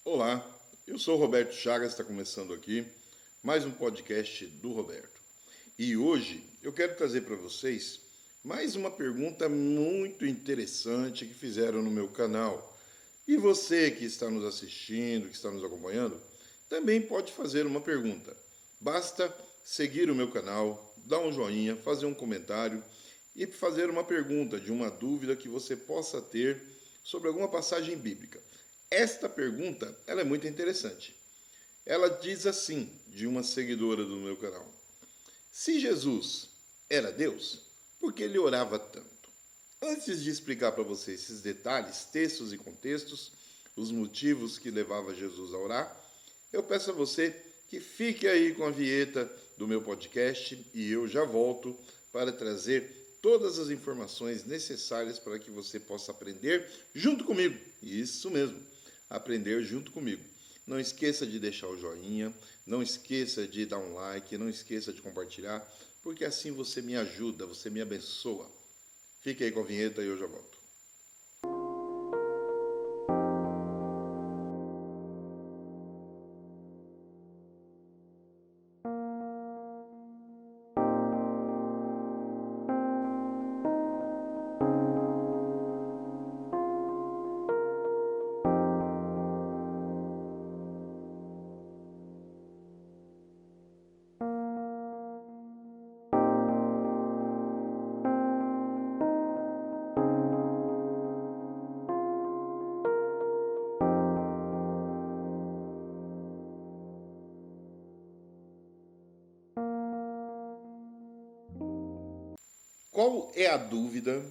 Olá, eu sou o Roberto Chagas, está começando aqui mais um podcast do Roberto. E hoje eu quero trazer para vocês mais uma pergunta muito interessante que fizeram no meu canal. E você que está nos assistindo, que está nos acompanhando, também pode fazer uma pergunta. Basta seguir o meu canal, dar um joinha, fazer um comentário e fazer uma pergunta de uma dúvida que você possa ter sobre alguma passagem bíblica. Esta pergunta, ela é muito interessante. Ela diz assim, de uma seguidora do meu canal: se Jesus era Deus, por que ele orava tanto? Antes de explicar para você esses detalhes, textos e contextos, os motivos que levavam Jesus a orar, eu peço a você que fique aí com a vinheta do meu podcast e eu já volto para trazer todas as informações necessárias para que você possa aprender junto comigo. Isso mesmo, aprender junto comigo. Não esqueça de deixar o joinha, não esqueça de dar um like, não esqueça de compartilhar, porque assim você me ajuda, você me abençoa. Fique aí com a vinheta e eu já volto. Qual é a dúvida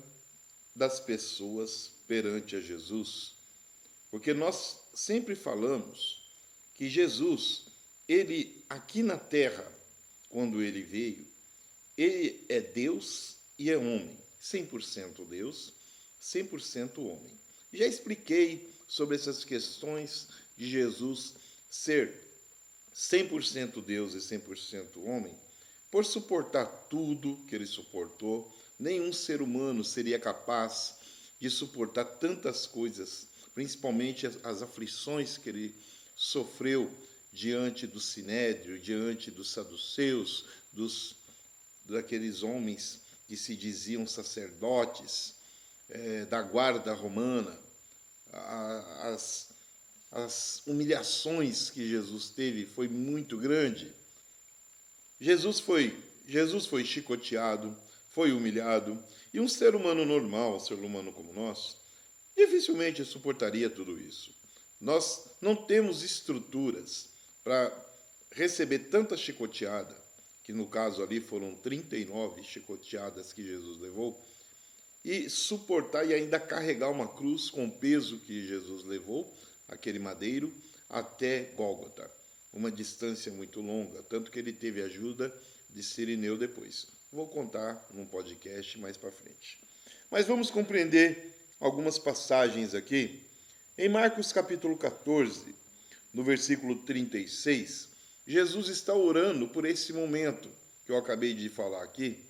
das pessoas perante a Jesus? Porque nós sempre falamos que Jesus, ele aqui na terra, quando ele veio, ele é Deus e é homem, 100% Deus, 100% homem. Já expliquei sobre essas questões de Jesus ser 100% Deus e 100% homem, por suportar tudo que ele suportou. Nenhum ser humano seria capaz de suportar tantas coisas, principalmente as aflições que ele sofreu diante do sinédrio, diante dos saduceus, daqueles homens que se diziam sacerdotes, da guarda romana, as humilhações que Jesus teve foi muito grande. Jesus foi chicoteado, foi humilhado, e um ser humano normal, um ser humano como nós, dificilmente suportaria tudo isso. Nós não temos estruturas para receber tanta chicoteada, que no caso ali foram 39 chicoteadas que Jesus levou, e suportar e ainda carregar uma cruz com o peso que Jesus levou, aquele madeiro, até Gólgota. Uma distância muito longa, tanto que ele teve ajuda de Cirineu depois. Vou contar num podcast mais para frente. Mas vamos compreender algumas passagens aqui. Em Marcos capítulo 14, no versículo 36, Jesus está orando por esse momento que eu acabei de falar aqui,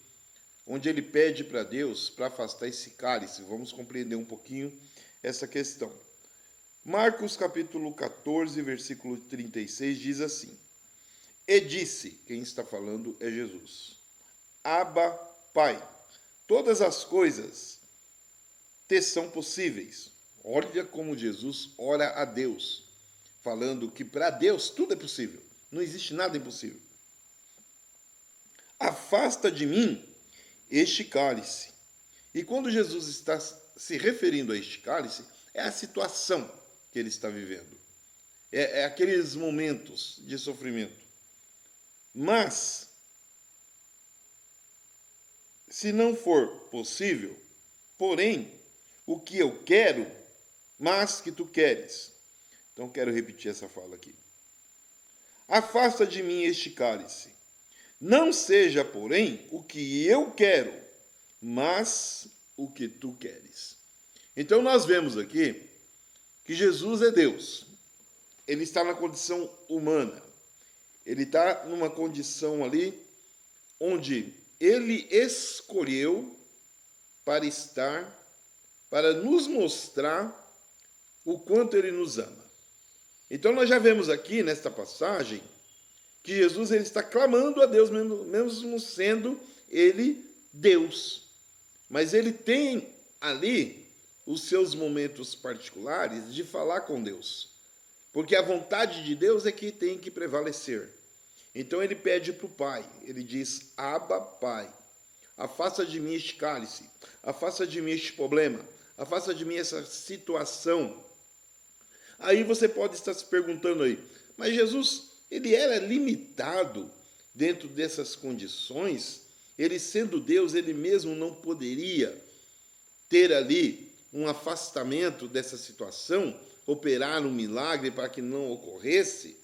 onde ele pede para Deus para afastar esse cálice. Vamos compreender um pouquinho essa questão. Marcos capítulo 14, versículo 36 diz assim: e disse, quem está falando é Jesus, Abba, Pai, todas as coisas te são possíveis. Olha como Jesus ora a Deus, falando que para Deus tudo é possível, não existe nada impossível. Afasta de mim este cálice. E quando Jesus está se referindo a este cálice, é a situação que ele está vivendo. É aqueles momentos de sofrimento. Mas, se não for possível, porém, o que eu quero, mas que tu queres. Então, quero repetir essa fala aqui. Afasta de mim este cálice. Não seja, porém, o que eu quero, mas o que tu queres. Então, nós vemos aqui que Jesus é Deus. Ele está na condição humana. Ele está numa condição ali onde ele escolheu para estar, para nos mostrar o quanto ele nos ama. Então nós já vemos aqui nesta passagem que Jesus ele está clamando a Deus, mesmo sendo ele Deus. Mas ele tem ali os seus momentos particulares de falar com Deus. Porque a vontade de Deus é que tem que prevalecer. Então ele pede para o Pai, ele diz, Abba, Pai, afasta de mim este cálice, afasta de mim este problema, afasta de mim essa situação. Aí você pode estar se perguntando aí, mas Jesus, ele era limitado dentro dessas condições? Ele sendo Deus, ele mesmo não poderia ter ali um afastamento dessa situação, operar um milagre para que não ocorresse?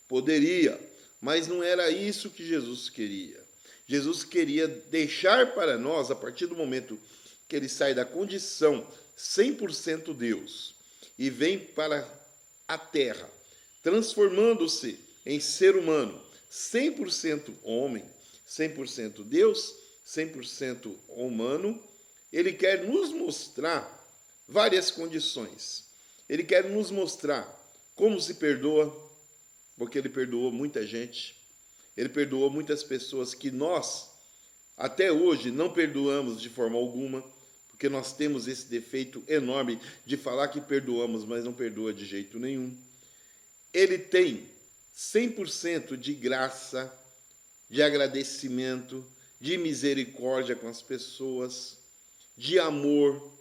Poderia, mas não era isso que Jesus queria. Jesus queria deixar para nós, a partir do momento que ele sai da condição 100% Deus e vem para a terra, transformando-se em ser humano, 100% homem, 100% Deus, 100% humano, ele quer nos mostrar várias condições. Ele quer nos mostrar como se perdoa, porque ele perdoou muita gente. Ele perdoou muitas pessoas que nós, até hoje, não perdoamos de forma alguma, porque nós temos esse defeito enorme de falar que perdoamos, mas não perdoa de jeito nenhum. Ele tem 100% de graça, de agradecimento, de misericórdia com as pessoas, de amor,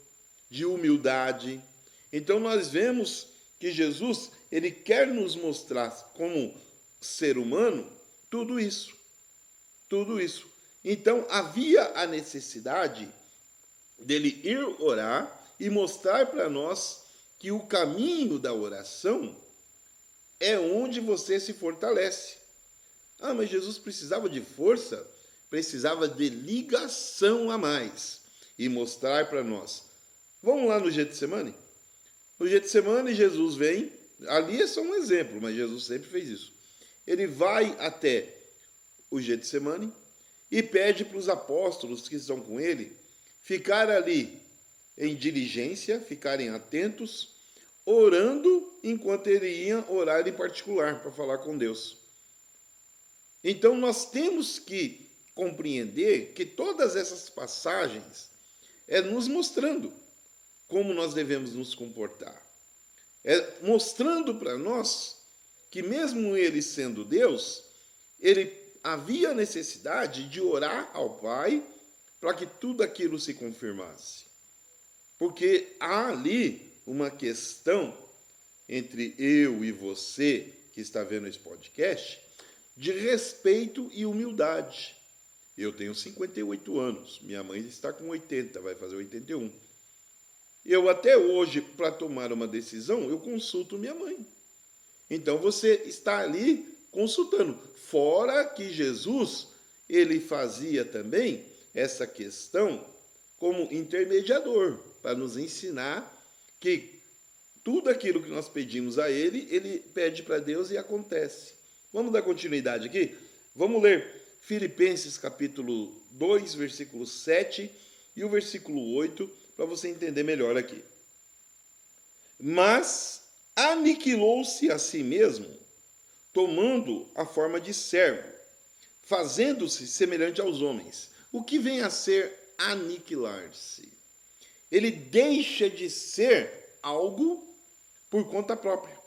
de humildade. Então nós vemos que Jesus, ele quer nos mostrar como ser humano tudo isso. Tudo isso. Então havia a necessidade dele ir orar e mostrar para nós que o caminho da oração é onde você se fortalece. Ah, mas Jesus precisava de força, precisava de ligação a mais. E mostrar para nós. Vamos lá no Getsemane? No Getsemane, Jesus vem, ali é só um exemplo, mas Jesus sempre fez isso. Ele vai até o Getsemane e pede para os apóstolos que estão com ele ficar ali em diligência, ficarem atentos, orando enquanto ele ia orar em particular para falar com Deus. Então nós temos que compreender que todas essas passagens é nos mostrando como nós devemos nos comportar. É mostrando para nós que mesmo ele sendo Deus, ele havia necessidade de orar ao Pai para que tudo aquilo se confirmasse. Porque há ali uma questão entre eu e você, que está vendo esse podcast, de respeito e humildade. Eu tenho 58 anos, minha mãe está com 80, vai fazer 81. Eu até hoje, para tomar uma decisão, eu consulto minha mãe. Então você está ali consultando. Fora que Jesus, ele fazia também essa questão como intermediador, para nos ensinar que tudo aquilo que nós pedimos a ele, ele pede para Deus e acontece. Vamos dar continuidade aqui? Vamos ler Filipenses capítulo 2, versículo 7 e o versículo 8, para você entender melhor aqui. Mas aniquilou-se a si mesmo, tomando a forma de servo, fazendo-se semelhante aos homens. O que vem a ser aniquilar-se? Ele deixa de ser algo por conta própria,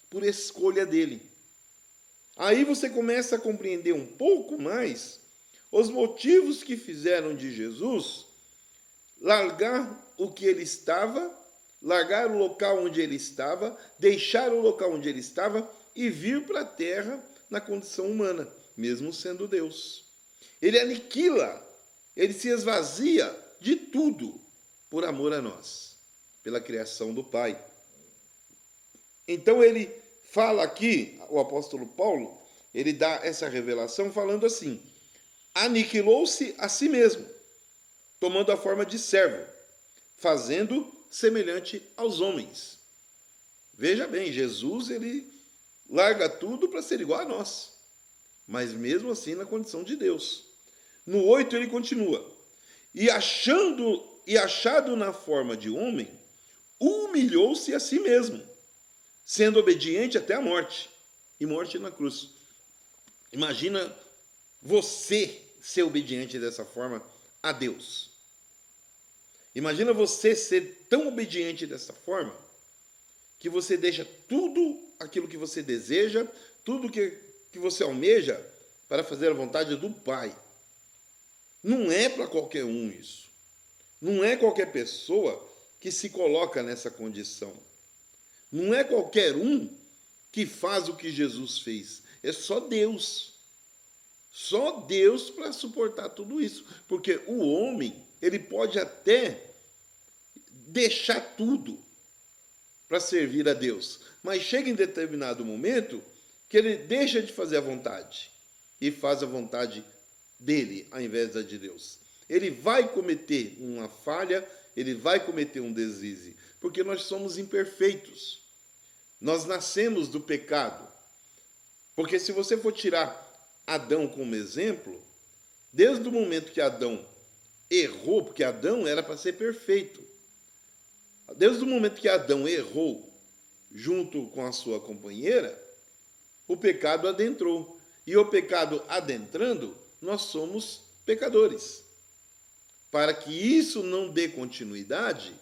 por escolha dele. Aí você começa a compreender um pouco mais os motivos que fizeram de Jesus largar o que ele estava, largar o local onde ele estava, deixar o local onde ele estava e vir para a terra na condição humana, mesmo sendo Deus. Ele aniquila, ele se esvazia de tudo por amor a nós, pela criação do Pai. Então ele fala aqui, o apóstolo Paulo, ele dá essa revelação falando assim: aniquilou-se a si mesmo, tomando a forma de servo, fazendo semelhante aos homens. Veja bem, Jesus, ele larga tudo para ser igual a nós, mas mesmo assim na condição de Deus. No 8 ele continua: e achado na forma de homem, humilhou-se a si mesmo, sendo obediente até a morte, e morte na cruz. Imagina você ser obediente dessa forma a Deus. Imagina você ser tão obediente dessa forma que você deixa tudo aquilo que você deseja, tudo que você almeja para fazer a vontade do Pai. Não é para qualquer um isso. Não é qualquer pessoa que se coloca nessa condição. Não é qualquer um que faz o que Jesus fez. É só Deus. Só Deus para suportar tudo isso. Porque o homem, ele pode até deixar tudo para servir a Deus. Mas chega em determinado momento que ele deixa de fazer a vontade e faz a vontade dele ao invés da de Deus. Ele vai cometer uma falha, ele vai cometer um deslize, porque nós somos imperfeitos. Nós nascemos do pecado. Porque se você for tirar Adão como exemplo, desde o momento que Adão errou, porque Adão era para ser perfeito, desde o momento que Adão errou junto com a sua companheira, o pecado adentrou. E o pecado adentrando, nós somos pecadores. Para que isso não dê continuidade,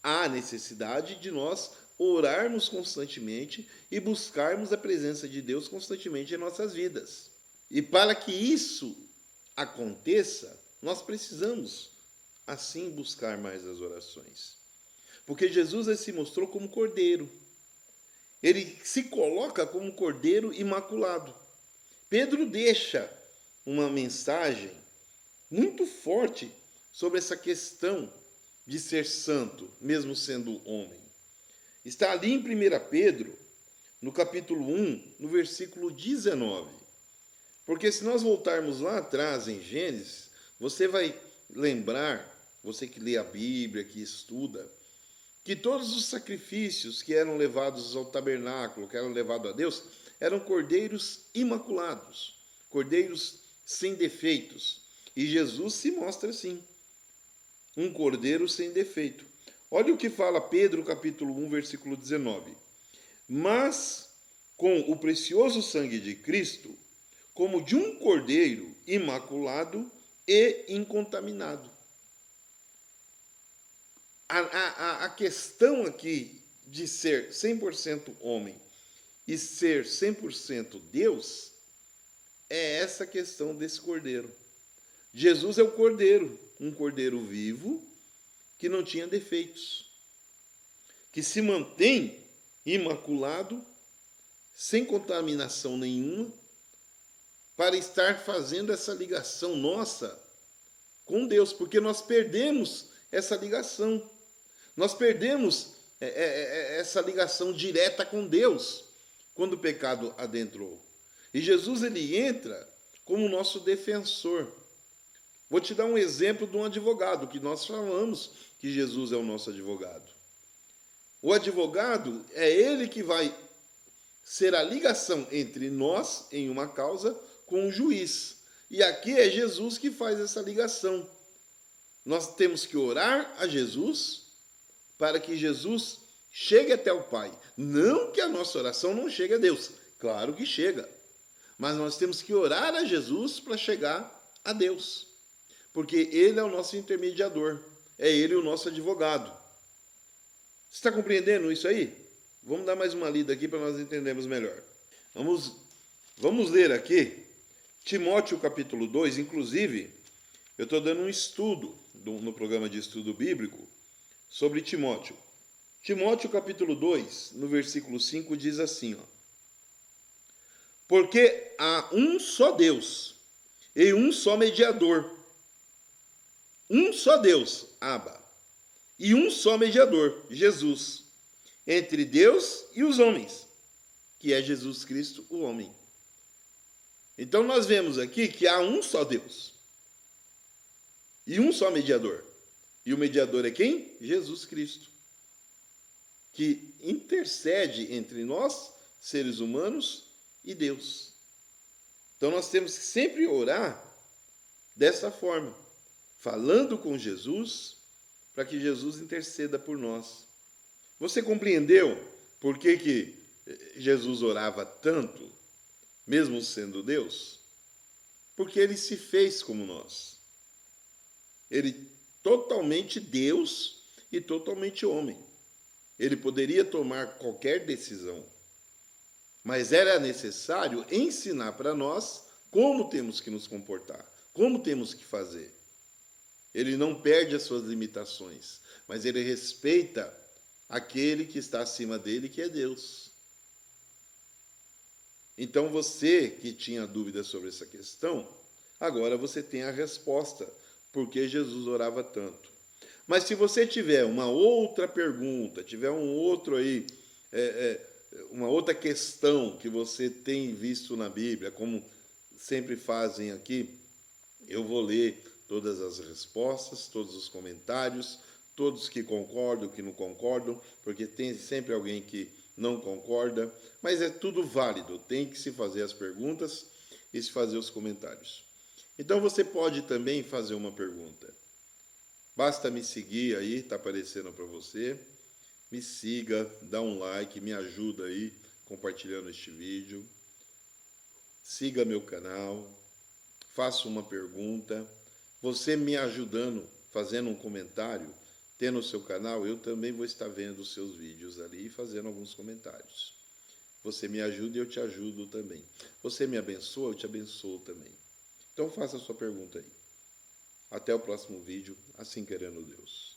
há necessidade de nós orarmos constantemente e buscarmos a presença de Deus constantemente em nossas vidas. E para que isso aconteça, nós precisamos, assim, buscar mais as orações. Porque Jesus se mostrou como cordeiro. Ele se coloca como cordeiro imaculado. Pedro deixa uma mensagem muito forte sobre essa questão de ser santo, mesmo sendo homem. Está ali em 1 Pedro, no capítulo 1, no versículo 19. Porque se nós voltarmos lá atrás em Gênesis, você vai lembrar, você que lê a Bíblia, que estuda, que todos os sacrifícios que eram levados ao tabernáculo, que eram levados a Deus, eram cordeiros imaculados, cordeiros sem defeitos. E Jesus se mostra assim, um cordeiro sem defeito. Olha o que fala Pedro, capítulo 1, versículo 19. Mas com o precioso sangue de Cristo, como de um cordeiro imaculado e incontaminado. A questão aqui de ser 100% homem e ser 100% Deus é essa questão desse cordeiro. Jesus é o cordeiro, um cordeiro vivo que não tinha defeitos, que se mantém imaculado, sem contaminação nenhuma, para estar fazendo essa ligação nossa com Deus, porque nós perdemos essa ligação. Nós perdemos essa ligação direta com Deus quando o pecado adentrou. E Jesus, ele entra como nosso defensor. Vou te dar um exemplo de um advogado, que nós falamos que Jesus é o nosso advogado. O advogado é ele que vai ser a ligação entre nós, em uma causa, com o juiz. E aqui é Jesus que faz essa ligação. Nós temos que orar a Jesus para que Jesus chegue até o Pai. Não que a nossa oração não chegue a Deus. Claro que chega. Mas nós temos que orar a Jesus para chegar a Deus. Porque Ele é o nosso intermediador. É Ele o nosso advogado. Você está compreendendo isso aí? Vamos dar mais uma lida aqui para nós entendermos melhor. Vamos ler aqui Timóteo capítulo 2. Inclusive, eu estou dando um estudo no programa de estudo bíblico sobre Timóteo. Timóteo capítulo 2, no versículo 5, diz assim, ó: porque há um só Deus e um só mediador. Um só Deus, Abba, e um só mediador, Jesus, entre Deus e os homens, que é Jesus Cristo, o homem. Então nós vemos aqui que há um só Deus e um só mediador. E o mediador é quem? Jesus Cristo, que intercede entre nós, seres humanos, e Deus. Então nós temos que sempre orar dessa forma, falando com Jesus, para que Jesus interceda por nós. Você compreendeu por que Jesus orava tanto, mesmo sendo Deus? Porque ele se fez como nós. Ele totalmente Deus e totalmente homem. Ele poderia tomar qualquer decisão, mas era necessário ensinar para nós como temos que nos comportar, como temos que fazer. Ele não perde as suas limitações, mas ele respeita aquele que está acima dele, que é Deus. Então você que tinha dúvida sobre essa questão, agora você tem a resposta, porque Jesus orava tanto. Mas se você tiver uma outra pergunta, tiver um outro aí, uma outra questão que você tem visto na Bíblia, como sempre fazem aqui, eu vou ler todas as respostas, todos os comentários, todos que concordam, que não concordam, porque tem sempre alguém que não concorda, mas é tudo válido, tem que se fazer as perguntas e se fazer os comentários. Então você pode também fazer uma pergunta. Basta me seguir aí, está aparecendo para você. Me siga, dá um like, me ajuda aí compartilhando este vídeo. Siga meu canal, faça uma pergunta. Você me ajudando, fazendo um comentário, tendo o seu canal, eu também vou estar vendo os seus vídeos ali e fazendo alguns comentários. Você me ajuda e eu te ajudo também. Você me abençoa, eu te abençoo também. Então faça a sua pergunta aí. Até o próximo vídeo, assim querendo Deus.